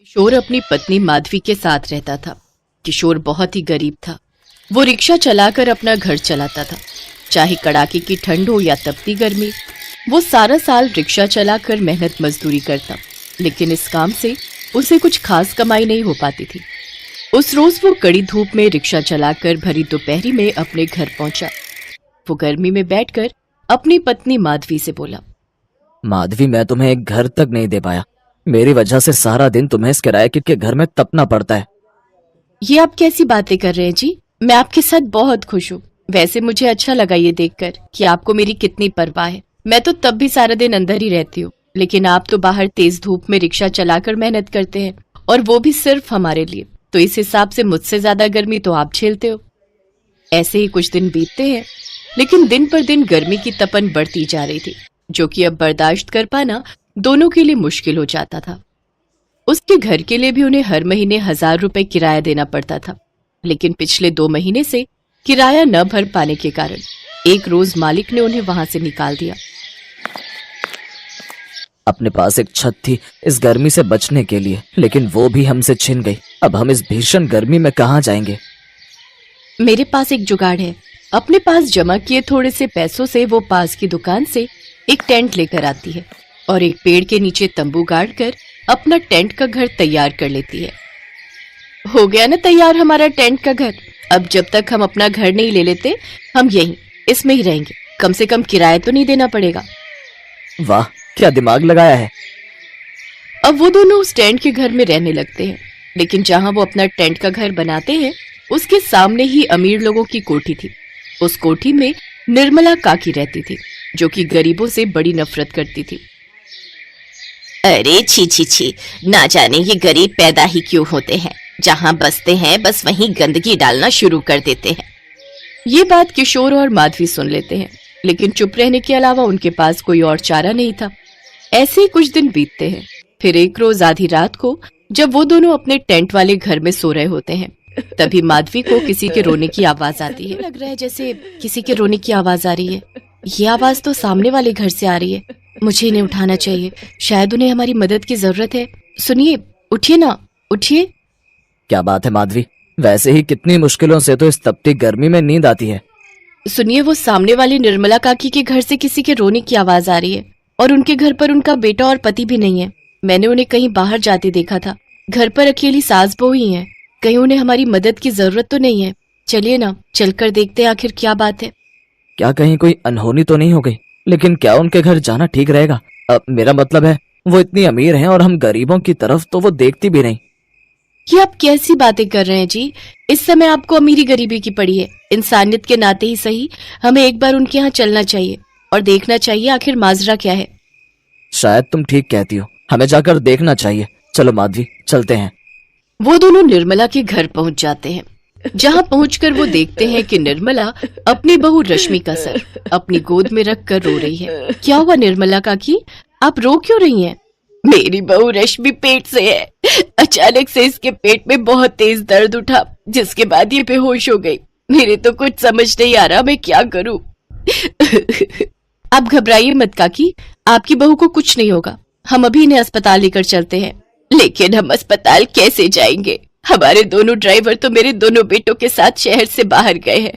किशोर अपनी पत्नी माधवी के साथ रहता था। किशोर बहुत ही गरीब था। वो रिक्शा चलाकर अपना घर चलाता था। चाहे कड़ाके की ठंड हो या तपती गर्मी, वो सारा साल रिक्शा चलाकर मेहनत मजदूरी करता, लेकिन इस काम से उसे कुछ खास कमाई नहीं हो पाती थी। उस रोज वो कड़ी धूप में रिक्शा चलाकर भरी दोपहरी में अपने घर पहुंचा। वो गर्मी में बैठकर अपनी पत्नी माधवी से बोला, माधवी, मैं तुम्हें एक घर तक नहीं दे पाया। मेरी वजह से सारा दिन तुम्हें इस किराए के घर में तपना पड़ता है। ये आप कैसी बातें कर रहे हैं जी? मैं आपके साथ बहुत खुश हूँ। वैसे मुझे अच्छा लगा ये देखकर कि आपको मेरी कितनी परवाह है। मैं तो तब भी सारा दिन अंदर ही रहती हूँ, लेकिन आप तो बाहर तेज धूप में रिक्शा चलाकर मेहनत करते हैं, और वो भी सिर्फ हमारे लिए। तो इस हिसाब से मुझसे ज्यादा गर्मी तो आप झेलते हो। ऐसे ही कुछ दिन बीतते हैं, लेकिन दिन पर दिन गर्मी की तपन बढ़ती जा रही थी, जो कि अब बर्दाश्त कर पाना दोनों के लिए मुश्किल हो जाता था। उसके घर के लिए भी उन्हें हर महीने 1000 रुपए किराया देना पड़ता था, लेकिन पिछले 2 महीने से किराया न भर पाने के कारण एक रोज मालिक ने उन्हें वहां से निकाल दिया। अपने पास एक छत थी इस गर्मी से बचने के लिए, लेकिन वो भी हमसे छिन गई। अब हम इस भीषण गर्मी में कहाँ जाएंगे? मेरे पास एक जुगाड़ है। अपने पास जमा किए थोड़े से पैसों से वो पास की दुकान से एक टेंट लेकर आती है और एक पेड़ के नीचे तंबू गाड़कर अपना टेंट का घर तैयार कर लेती है। हो गया ना तैयार हमारा टेंट का घर। अब जब तक हम अपना घर नहीं ले लेते, हम यहीं इसमें ही रहेंगे। कम से कम किराया तो नहीं देना पड़ेगा। वाह, क्या दिमाग लगाया है। अब वो दोनों उस टेंट के घर में रहने लगते हैं, लेकिन जहां वो अपना टेंट का घर बनाते हैं, उसके सामने ही अमीर लोगों की कोठी थी। उस कोठी में निर्मला काकी रहती थी, जो कि गरीबों से बड़ी नफरत करती थी। अरे छी छी छी, ना जाने ये गरीब पैदा ही क्यों होते हैं। जहाँ बसते हैं बस वहीं गंदगी डालना शुरू कर देते हैं। ये बात किशोर और माधवी सुन लेते हैं, लेकिन चुप रहने के अलावा उनके पास कोई और चारा नहीं था। ऐसे ही कुछ दिन बीतते हैं। फिर एक रोज आधी रात को जब वो दोनों अपने टेंट वाले घर में सो रहे होते हैं, तभी माधवी को किसी के रोने की आवाज आती है। लग रहा है जैसे किसी के रोने की आवाज आ रही है। ये आवाज तो सामने वाले घर से आ रही है। मुझे इन्हें उठाना चाहिए, शायद उन्हें हमारी मदद की जरूरत है। सुनिए, उठिए ना, उठिए। क्या बात है माधवी, वैसे ही कितनी मुश्किलों से तो इस तपती गर्मी में नींद आती है। सुनिए, वो सामने वाली निर्मला काकी के घर से किसी के रोने की आवाज आ रही है, और उनके घर पर उनका बेटा और पति भी नहीं है। मैंने उन्हें कहीं बाहर जाते देखा था। घर पर अकेली सास बहू ही है। कहीं उन्हें हमारी मदद की जरूरत तो नहीं है? चलिए ना, चलकर देखते हैं आखिर क्या बात है। क्या कहीं कोई अनहोनी तो नहीं हो गई? लेकिन क्या उनके घर जाना ठीक रहेगा? मेरा मतलब है, वो इतनी अमीर हैं और हम गरीबों की तरफ तो वो देखती भी नहीं। ये आप कैसी बातें कर रहे हैं जी? इस समय आपको अमीरी गरीबी की पड़ी है। इंसानियत के नाते ही सही, हमें एक बार उनके यहाँ चलना चाहिए और देखना चाहिए आखिर माजरा क्या है। शायद तुम ठीक कहती हो, हमें जाकर देखना चाहिए। चलो माधवी, चलते हैं। वो दोनों निर्मला के घर पहुंच जाते हैं, जहां पहुंचकर वो देखते हैं कि निर्मला अपनी बहू रश्मि का सर अपनी गोद में रख कर रो रही है। क्या हुआ निर्मला काकी, आप रो क्यों रही हैं? मेरी बहू रश्मि पेट से है। अचानक से इसके पेट में बहुत तेज दर्द उठा, जिसके बाद ये बेहोश हो गई। मेरे तो कुछ समझ नहीं आ रहा मैं क्या करूं। आप घबराइए मत काकी, आपकी बहू को कुछ नहीं होगा। हम अभी इन्हें अस्पताल लेकर चलते हैं। लेकिन हम अस्पताल कैसे जाएंगे? हमारे दोनों ड्राइवर तो मेरे दोनों बेटों के साथ शहर से बाहर गए हैं।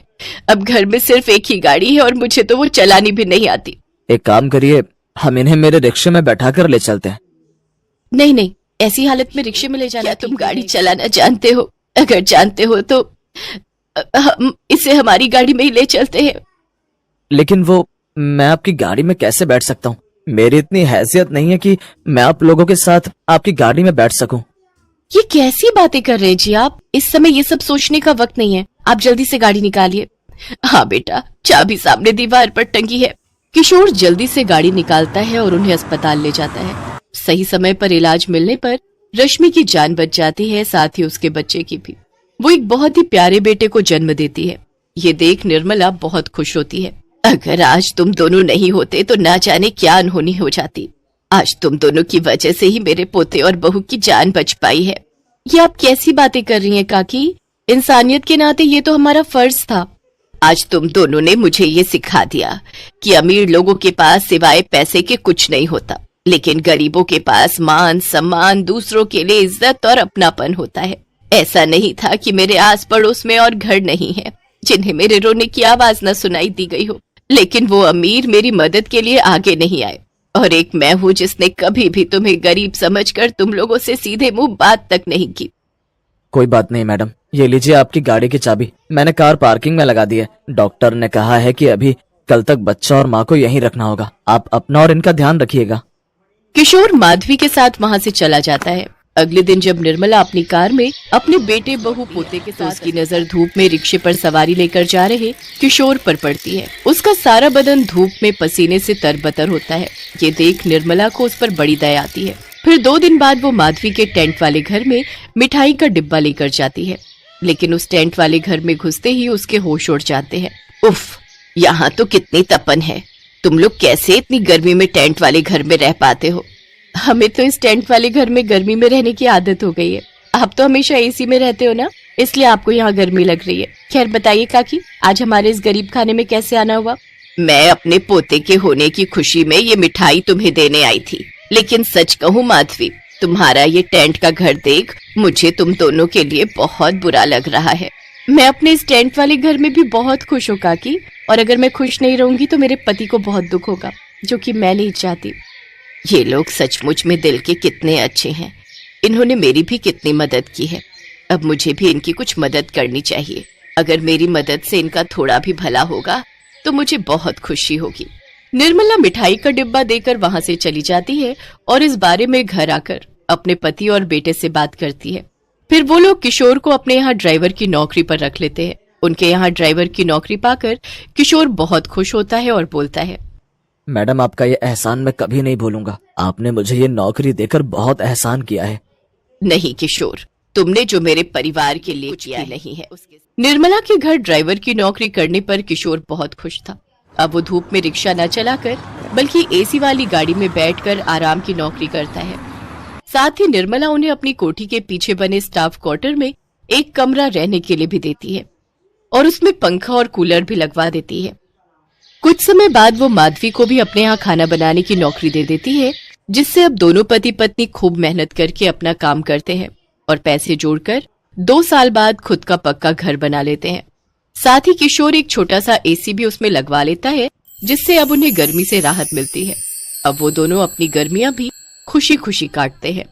अब घर में सिर्फ एक ही गाड़ी है और मुझे तो वो चलानी भी नहीं आती। एक काम करिए, हम इन्हें मेरे रिक्शे में बैठा कर ले चलते हैं। नहीं नहीं, ऐसी हालत में रिक्शे में ले जाना। तुम गाड़ी चलाना जानते हो? अगर जानते हो तो हम इसे हमारी गाड़ी में ही ले चलते हैं। लेकिन वो, मैं आपकी गाड़ी में कैसे बैठ सकता हूँ? मेरी इतनी हैसियत नहीं है कि मैं आप लोगों के साथ आपकी गाड़ी में बैठ सकूं। ये कैसी बातें कर रहे हैं जी आप? इस समय ये सब सोचने का वक्त नहीं है। आप जल्दी से गाड़ी निकालिए। हाँ बेटा, चाबी सामने दीवार पर टंगी है। किशोर जल्दी से गाड़ी निकालता है और उन्हें अस्पताल ले जाता है। सही समय पर इलाज मिलने पर रश्मि की जान बच जाती है, साथ ही उसके बच्चे की भी। वो एक बहुत ही प्यारे बेटे को जन्म देती है। ये देख निर्मला बहुत खुश होती है। अगर आज तुम दोनों नहीं होते तो ना जाने क्या अनहोनी हो जाती। आज तुम दोनों की वजह से ही मेरे पोते और बहू की जान बच पाई है। ये आप कैसी बातें कर रही हैं काकी? इंसानियत के नाते ये तो हमारा फर्ज था। आज तुम दोनों ने मुझे ये सिखा दिया कि अमीर लोगों के पास सिवाय पैसे के कुछ नहीं होता। लेकिन गरीबों के पास मान सम्मान, दूसरों के लिए इज्जत और अपनापन होता है। ऐसा नहीं था कि मेरे आस पड़ोस में और घर नहीं है जिन्हें मेरे रोने की आवाज न सुनाई दी गई हो, लेकिन वो अमीर मेरी मदद के लिए आगे नहीं आए। और एक मैं हूँ जिसने कभी भी तुम्हें गरीब समझकर तुम लोगों से सीधे मुंह बात तक नहीं की। कोई बात नहीं मैडम, ये लीजिए आपकी गाड़ी की चाबी, मैंने कार पार्किंग में लगा दी है। डॉक्टर ने कहा है कि अभी कल तक बच्चा और माँ को यहीं रखना होगा। आप अपना और इनका ध्यान रखिएगा। किशोर माधवी के साथ वहाँ से चला जाता है। अगले दिन जब निर्मला अपनी कार में अपने बेटे बहू पोते के साथ उसकी नजर धूप में रिक्शे पर सवारी लेकर जा रहे किशोर पर पड़ती है। उसका सारा बदन धूप में पसीने से तरबतर होता है। ये देख निर्मला को उस पर बड़ी दया आती है। फिर 2 दिन बाद वो माधवी के टेंट वाले घर में मिठाई का डिब्बा लेकर जाती है, लेकिन उस टेंट वाले घर में घुसते ही उसके होश उड़ जाते हैं। उफ, यहाँ तो कितनी तपन है। तुम लोग कैसे इतनी गर्मी में टेंट वाले घर में रह पाते हो? हमें तो इस टेंट वाले घर में गर्मी में रहने की आदत हो गई है। आप तो हमेशा एसी में रहते हो ना, इसलिए आपको यहाँ गर्मी लग रही है। खैर बताइए काकी, आज हमारे इस गरीब खाने में कैसे आना हुआ? मैं अपने पोते के होने की खुशी में ये मिठाई तुम्हें देने आई थी, लेकिन सच कहूँ माधवी, तुम्हारा ये टेंट का घर देख मुझे तुम दोनों के लिए बहुत बुरा लग रहा है। मैं अपने इस टेंट वाले घर में भी बहुत खुश हूँ काकी, और अगर मैं खुश नहीं रहूंगी तो मेरे पति को बहुत दुख होगा, जो कि मैं नहीं चाहती। ये लोग सचमुच में दिल के कितने अच्छे हैं। इन्होंने मेरी भी कितनी मदद की है। अब मुझे भी इनकी कुछ मदद करनी चाहिए। अगर मेरी मदद से इनका थोड़ा भी भला होगा तो मुझे बहुत खुशी होगी। निर्मला मिठाई का डिब्बा देकर वहां से चली जाती है और इस बारे में घर आकर अपने पति और बेटे से बात करती है। फिर वो लोग किशोर को अपने यहाँ ड्राइवर की नौकरी पर रख लेते हैं। उनके यहाँ ड्राइवर की नौकरी पाकर किशोर बहुत खुश होता है और बोलता है, मैडम आपका ये एहसान मैं कभी नहीं भूलूंगा। आपने मुझे ये नौकरी देकर बहुत एहसान किया है। नहीं किशोर, तुमने जो मेरे परिवार के लिए किया नहीं है उसके। निर्मला के घर ड्राइवर की नौकरी करने पर किशोर बहुत खुश था। अब वो धूप में रिक्शा न चलाकर बल्कि एसी वाली गाड़ी में बैठकर आराम की नौकरी करता है। साथ ही निर्मला उन्हें अपनी कोठी के पीछे बने स्टाफ क्वार्टर में एक कमरा रहने के लिए भी देती है और उसमें पंखा और कूलर भी लगवा देती है। कुछ समय बाद वो माधवी को भी अपने यहाँ खाना बनाने की नौकरी दे देती है, जिससे अब दोनों पति पत्नी खूब मेहनत करके अपना काम करते हैं और पैसे जोड़कर 2 साल बाद खुद का पक्का घर बना लेते हैं। साथ ही किशोर एक छोटा सा एसी भी उसमें लगवा लेता है, जिससे अब उन्हें गर्मी से राहत मिलती है। अब वो दोनों अपनी गर्मियां भी खुशी खुशी काटते हैं।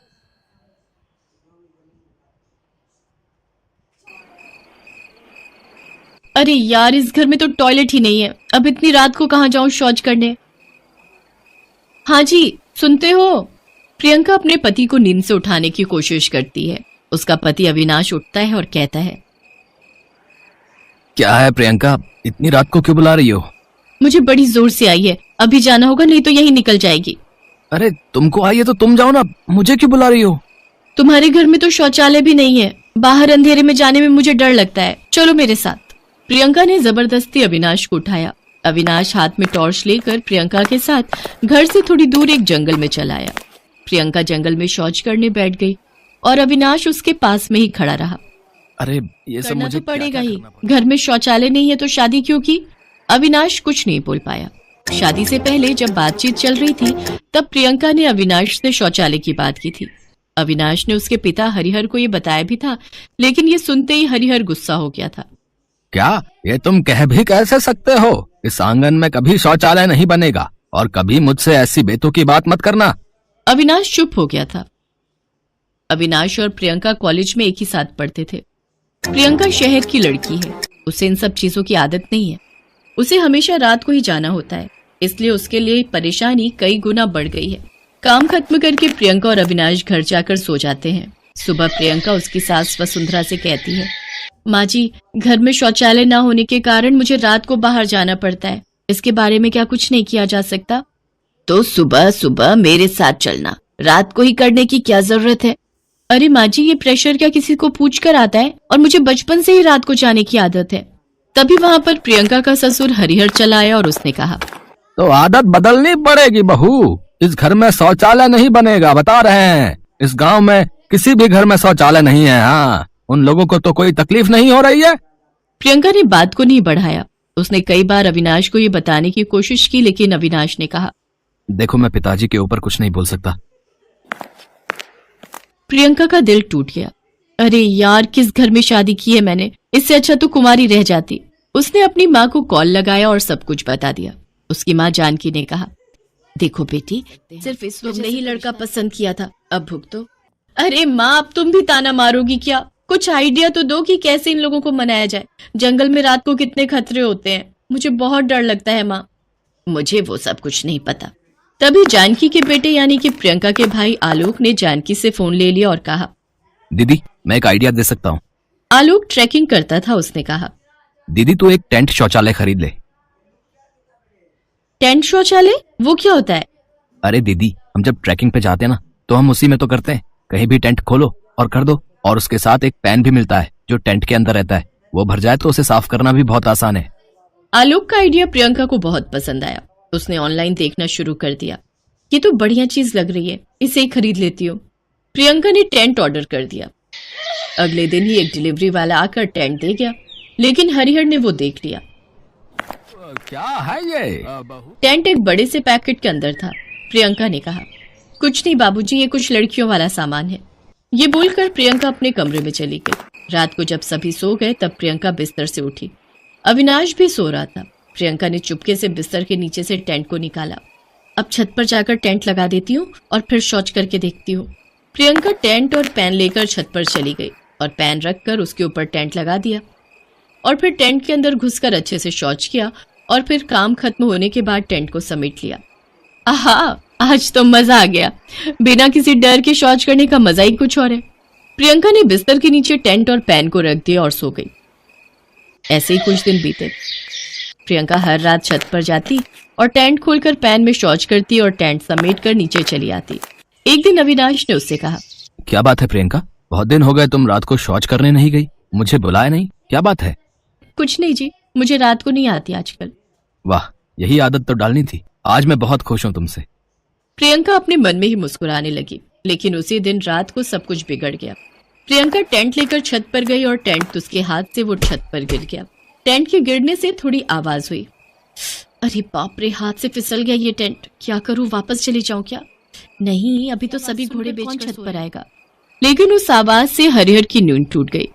अरे यार, इस घर में तो टॉयलेट ही नहीं है। अब इतनी रात को कहाँ जाऊं शौच करने? हाँ जी, सुनते हो? प्रियंका अपने पति को नींद से उठाने की कोशिश करती है। उसका पति अविनाश उठता है और कहता है, क्या है प्रियंका, इतनी रात को क्यों बुला रही हो? मुझे बड़ी जोर से आई है, अभी जाना होगा नहीं तो यही निकल जाएगी। अरे तुमको आई है तो तुम जाओ ना, मुझे क्यों बुला रही हो? तुम्हारे घर में तो शौचालय भी नहीं है। बाहर अंधेरे में जाने में मुझे डर लगता है, चलो मेरे साथ। प्रियंका ने जबरदस्ती अविनाश को उठाया। अविनाश हाथ में टॉर्च लेकर प्रियंका के साथ घर से थोड़ी दूर एक जंगल में चला आया। प्रियंका जंगल में शौच करने बैठ गई और अविनाश उसके पास में ही खड़ा रहा। अरे ये सब करना मुझे तो पड़ेगा क्या ही, करना पड़ेगा? घर में शौचालय नहीं है तो शादी क्यों की? अविनाश कुछ नहीं बोल पाया। शादी से पहले जब बातचीत चल रही थी तब प्रियंका ने अविनाश से शौचालय की बात की थी। अविनाश ने उसके पिता हरिहर को ये बताया भी था, लेकिन ये सुनते ही हरिहर गुस्सा हो गया था। क्या ये तुम कह भी कैसे सकते हो? इस आंगन में कभी शौचालय नहीं बनेगा और कभी मुझसे ऐसी बेतुकी की बात मत करना। अविनाश चुप हो गया था। अविनाश और प्रियंका कॉलेज में एक ही साथ पढ़ते थे। प्रियंका शहर की लड़की है, उसे इन सब चीजों की आदत नहीं है। उसे हमेशा रात को ही जाना होता है, इसलिए उसके लिए परेशानी कई गुना बढ़ गई है। काम खत्म करके प्रियंका और अविनाश घर जाकर सो जाते हैं। सुबह प्रियंका उसकी सास वसुंधरा से कहती है, माँ जी, घर में शौचालय न होने के कारण मुझे रात को बाहर जाना पड़ता है। इसके बारे में क्या कुछ नहीं किया जा सकता? तो सुबह सुबह मेरे साथ चलना, रात को ही करने की क्या जरूरत है? अरे माँ जी, ये प्रेशर क्या किसी को पूछ कर आता है? और मुझे बचपन से ही रात को जाने की आदत है। तभी वहाँ पर प्रियंका का ससुर हरिहर चला आया और उसने कहा, तो आदत बदलनी पड़ेगी बहू। इस घर में शौचालय नहीं बनेगा, बता रहे हैं। इस गांव में किसी भी घर में शौचालय नहीं है। हाँ, उन लोगों को तो कोई तकलीफ नहीं हो रही है। प्रियंका ने बात को नहीं बढ़ाया। उसने कई बार अविनाश को ये बताने की कोशिश की, लेकिन अविनाश ने कहा, देखो मैं पिताजी के ऊपर कुछ नहीं बोल सकता। प्रियंका का दिल टूट गया। अरे यार, किस घर में शादी की है मैंने, इससे अच्छा तो कुमारी रह जाती। उसने अपनी माँ को कॉल लगाया और सब कुछ बता दिया। उसकी माँ जानकी ने कहा, देखो बेटी, सिर्फ इस वजह से लड़का पसंद किया था, अब भुगतो। अरे माँ, अब तुम भी ताना मारोगी क्या? कुछ आइडिया तो दो कि कैसे इन लोगों को मनाया जाए। जंगल में रात को कितने खतरे होते हैं, मुझे बहुत डर लगता है माँ। मुझे वो सब कुछ नहीं पता। तभी जानकी के बेटे यानी कि प्रियंका के भाई आलोक ने जानकी से फोन ले लिया और कहा, दीदी मैं एक आइडिया दे सकता हूँ। आलोक ट्रैकिंग करता था। उसने कहा, दीदी तू एक टेंट शौचालय खरीद ले। टेंट शौचालय? वो क्या होता है? अरे दीदी, हम जब ट्रैकिंग पे जाते हैं ना तो हम उसी में तो करते हैं। कहीं भी टेंट खोलो और कर दो, और उसके साथ एक पैन भी मिलता है जो टेंट के अंदर रहता है। वो भर जाए तो उसे साफ करना भी बहुत आसान है। आलोक का आइडिया प्रियंका को बहुत पसंद आया। उसने ऑनलाइन देखना शुरू कर दिया। ये तो बढ़िया चीज लग रही है, इसे ही खरीद लेती हूँ। प्रियंका ने टेंट ऑर्डर कर दिया। अगले दिन ही एक डिलीवरी वाला आकर टेंट दे गया, लेकिन हरिहर ने वो देख लिया। क्या है ये? टेंट एक बड़े से पैकेट के अंदर था। प्रियंका ने कहा, कुछ नहीं बाबूजी, ये कुछ लड़कियों वाला सामान है। ये बोलकर प्रियंका अपने कमरे में चली गई। रात को जब सभी सो गए तब प्रियंका बिस्तर से उठी। अविनाश भी सो रहा था। प्रियंका ने चुपके से बिस्तर के नीचे से टेंट को निकाला। अब छत पर जाकर टेंट लगा देती हूँ और फिर शौच करके देखती हूँ। प्रियंका टेंट और पैन लेकर छत पर चली गई और पैन रखकर उसके ऊपर टेंट लगा दिया और फिर टेंट के अंदर घुसकर अच्छे से शौच किया और फिर काम खत्म होने के बाद टेंट को समेट लिया। आहा, आज तो मजा आ गया। बिना किसी डर के शौच करने का मजा ही कुछ और है। प्रियंका ने बिस्तर के नीचे टेंट और पैन को रख दिया और सो गई। ऐसे ही कुछ दिन बीते। प्रियंका हर रात छत पर जाती और टेंट खोलकर पैन में शौच करती और टेंट समेटकर नीचे चली आती। एक दिन अविनाश ने उससे कहा, क्या बात है प्रियंका, बहुत दिन हो गए तुम रात को शौच करने नहीं गई, मुझे बुलाया नहीं, क्या बात है? कुछ नहीं जी, मुझे रात को नहीं आती आजकल। वाह, यही आदत तो डालनी थी। आज मैं बहुत खुश हूँ तुमसे। प्रियंका अपने मन में ही मुस्कुराने लगी, लेकिन उसी दिन रात को सब कुछ बिगड़ गया। प्रियंका टेंट लेकर छत पर गई और टेंट उसके हाथ से वो छत पर गिर गया। टेंट के गिरने से थोड़ी आवाज हुई। अरे बाप रे, हाथ से फिसल गया ये टेंट। क्या करूं, वापस चली जाऊं क्या? नहीं, अभी तो सभी घोड़े बेचकर छत पर आएगा। लेकिन उस आवाज से हरिहर की नींद टूट गई।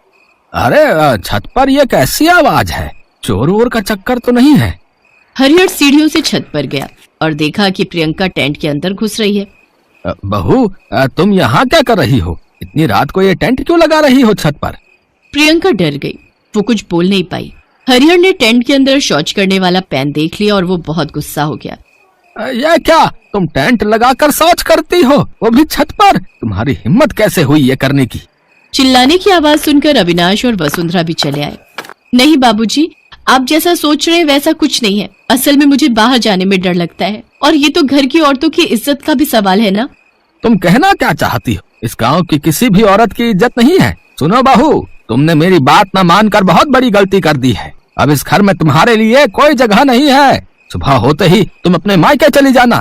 अरे छत पर ये कैसी आवाज है? चोर वोर का चक्कर तो नहीं है? हरिहर सीढ़ियों से छत पर गया और देखा कि प्रियंका टेंट के अंदर घुस रही है। बहू, तुम यहाँ क्या कर रही हो? इतनी रात को ये टेंट क्यों लगा रही हो छत पर? प्रियंका डर गई, वो कुछ बोल नहीं पाई। हरिहर ने टेंट के अंदर शौच करने वाला पैन देख लिया और वो बहुत गुस्सा हो गया। ये क्या, तुम टेंट लगाकर शौच करती हो, वो भी छत पर? तुम्हारी हिम्मत कैसे हुई ये करने की? चिल्लाने की आवाज सुनकर अविनाश और वसुंधरा भी चले आए। नहीं बाबूजी, आप जैसा सोच रहे हैं वैसा कुछ नहीं है। असल में मुझे बाहर जाने में डर लगता है और ये तो घर की औरतों की इज्जत का भी सवाल है ना। तुम कहना क्या चाहती हो? इस गांव की किसी भी औरत की इज्जत नहीं है। सुनो बहू, तुमने मेरी बात न मानकर बहुत बड़ी गलती कर दी है। अब इस घर में तुम्हारे लिए कोई जगह नहीं है। सुबह होते ही तुम अपने मायके चली जाना।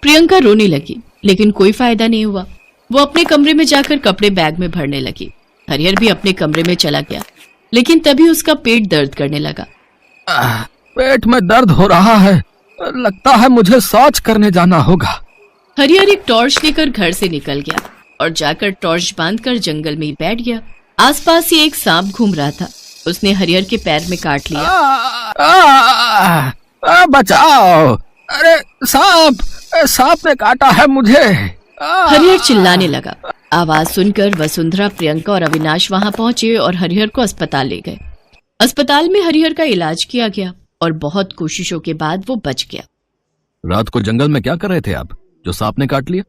प्रियंका रोने लगी, लेकिन कोई फायदा नहीं हुआ। वो अपने कमरे में जाकर कपड़े बैग में भरने लगी। हरिहर भी अपने कमरे में चला गया, लेकिन तभी उसका पेट दर्द करने लगा। पेट में दर्द हो रहा है, लगता है मुझे शौच करने जाना होगा। हरिहर एक टॉर्च लेकर घर से निकल गया और जाकर टॉर्च बांधकर जंगल में ही बैठ गया। आसपास ही एक सांप घूम रहा था। उसने हरिहर के पैर में काट लिया। बचाओ! अरे सांप ने काटा है मुझे। हरिहर चिल्लाने लगा। आवाज सुनकर वसुंधरा, प्रियंका और अविनाश वहां पहुंचे और हरिहर को अस्पताल ले गए। अस्पताल में हरिहर का इलाज किया गया और बहुत कोशिशों के बाद वो बच गया। रात को जंगल में क्या कर रहे थे आप, जो सांप ने काट लिया?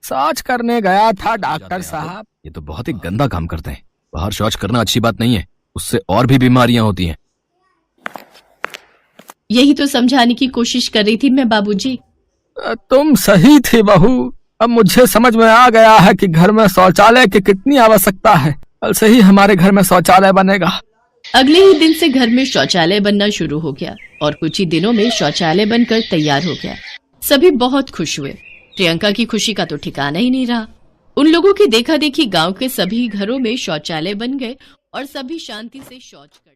शौच करने गया था डॉक्टर साहब। ये तो बहुत ही गंदा काम करते हैं। बाहर शौच करना अच्छी बात नहीं है, उससे और भी बीमारियां होती हैं। यही तो समझाने की कोशिश कर रही थी मैं बाबूजी। तुम सही थी बहू। अब मुझे समझ में आ गया है कि घर में शौचालय की कितनी आवश्यकता है। कल से ही हमारे घर में शौचालय बनेगा। अगले ही दिन से घर में शौचालय बनना शुरू हो गया और कुछ ही दिनों में शौचालय बनकर तैयार हो गया। सभी बहुत खुश हुए। प्रियंका की खुशी का तो ठिकाना ही नहीं रहा। उन लोगों की देखा देखी गांव के सभी घरों में शौचालय बन गए और सभी शांति से शौच कर